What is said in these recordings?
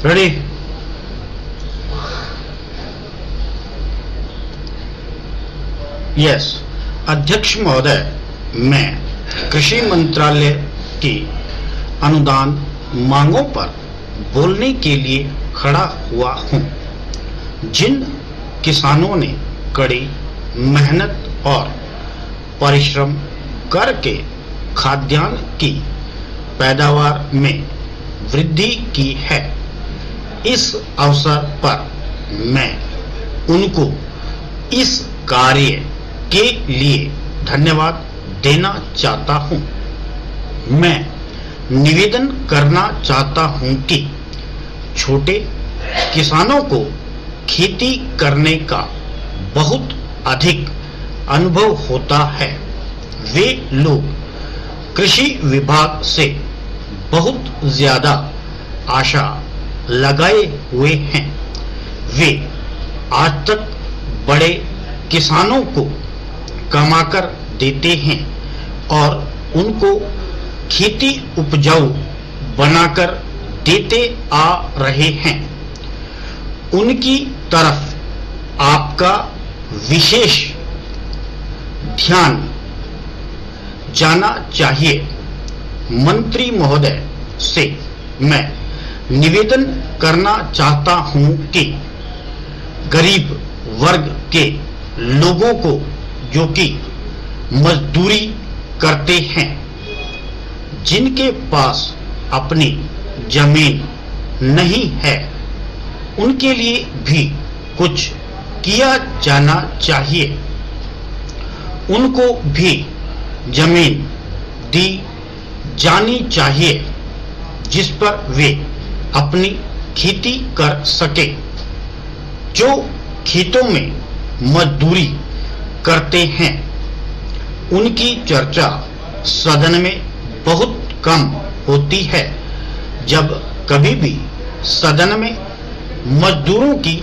Ready. Yes अध्यक्ष महोदय, मैं कृषि मंत्रालय की अनुदान मांगों पर बोलने के लिए खड़ा हुआ हूं। जिन किसानों ने कड़ी मेहनत और परिश्रम करके खाद्यान्न की पैदावार में वृद्धि की है, इस अवसर पर मैं उनको इस कार्य के लिए धन्यवाद देना चाहता हूं। मैं निवेदन करना चाहता हूं कि छोटे किसानों को खेती करने का बहुत अधिक अनुभव होता है। वे लोग कृषि विभाग से बहुत ज्यादा आशा लगाए हुए हैं। वे आज तक बड़े किसानों को कमाकर देते हैं और उनको खेती उपजाऊ बनाकर देते आ रहे हैं। उनकी तरफ आपका विशेष ध्यान जाना चाहिए। मंत्री महोदय से मैं निवेदन करना चाहता हूं कि गरीब वर्ग के लोगों को जो कि मजदूरी करते हैं, जिनके पास अपनी जमीन नहीं है, उनके लिए भी कुछ किया जाना चाहिए। उनको भी जमीन दी जानी चाहिए जिस पर वे अपनी खेती कर सके। जो खेतों में मजदूरी करते हैं, उनकी चर्चा सदन में बहुत कम होती है। जब कभी भी सदन में मजदूरों की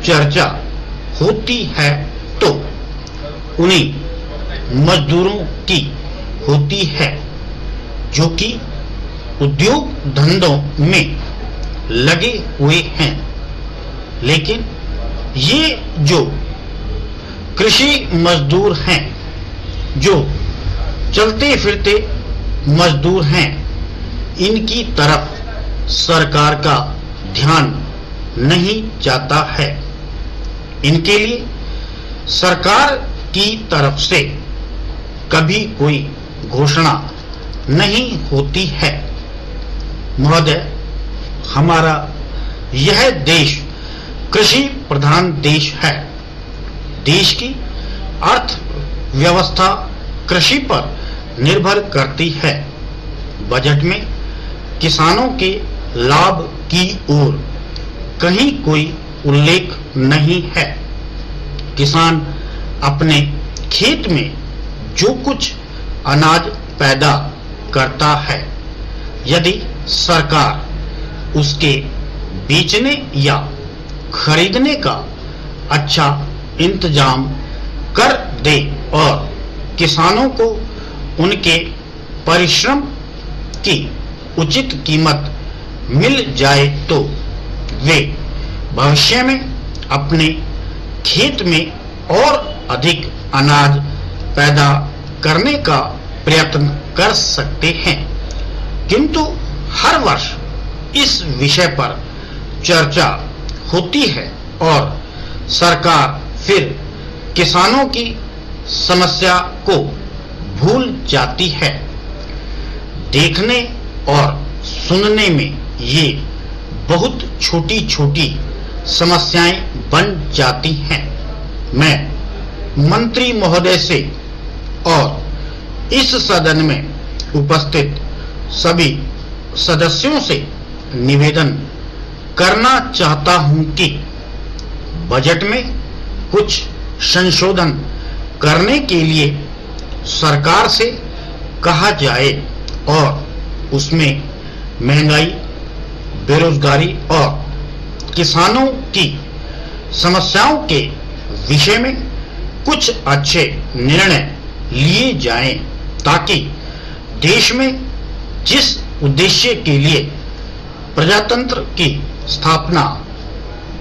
चर्चा होती है तो उन्हीं मजदूरों की होती है जो कि उद्योग धंधों में लगे हुए हैं। लेकिन ये जो कृषि मजदूर हैं, जो चलते फिरते मजदूर हैं, इनकी तरफ सरकार का ध्यान नहीं जाता है। इनके लिए सरकार की तरफ से कभी कोई घोषणा नहीं होती है। महोदय, हमारा यह देश कृषि प्रधान देश है। देश की अर्थव्यवस्था कृषि पर निर्भर करती है। बजट में किसानों के लाभ की ओर कहीं कोई उल्लेख नहीं है। किसान अपने खेत में जो कुछ अनाज पैदा करता है, यदि सरकार उसके बेचने या खरीदने का अच्छा इंतजाम कर दे और किसानों को उनके परिश्रम की उचित कीमत मिल जाए तो वे भविष्य में अपने खेत में और अधिक अनाज पैदा करने का प्रयत्न कर सकते हैं। किंतु हर वर्ष इस विषय पर चर्चा होती है और सरकार फिर किसानों की समस्या को भूल जाती है। देखने और सुनने में ये बहुत छोटी छोटी समस्याएं बन जाती हैं। मैं मंत्री महोदय से और इस सदन में उपस्थित सभी सदस्यों से निवेदन करना चाहता हूं कि बजट में कुछ संशोधन करने के लिए सरकार से कहा जाए और उसमें महंगाई, बेरोजगारी और किसानों की समस्याओं के विषय में कुछ अच्छे निर्णय लिए जाएं, ताकि देश में जिस उद्देश्य के लिए प्रजातंत्र की स्थापना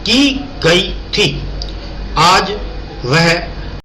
की गई थी। आज वह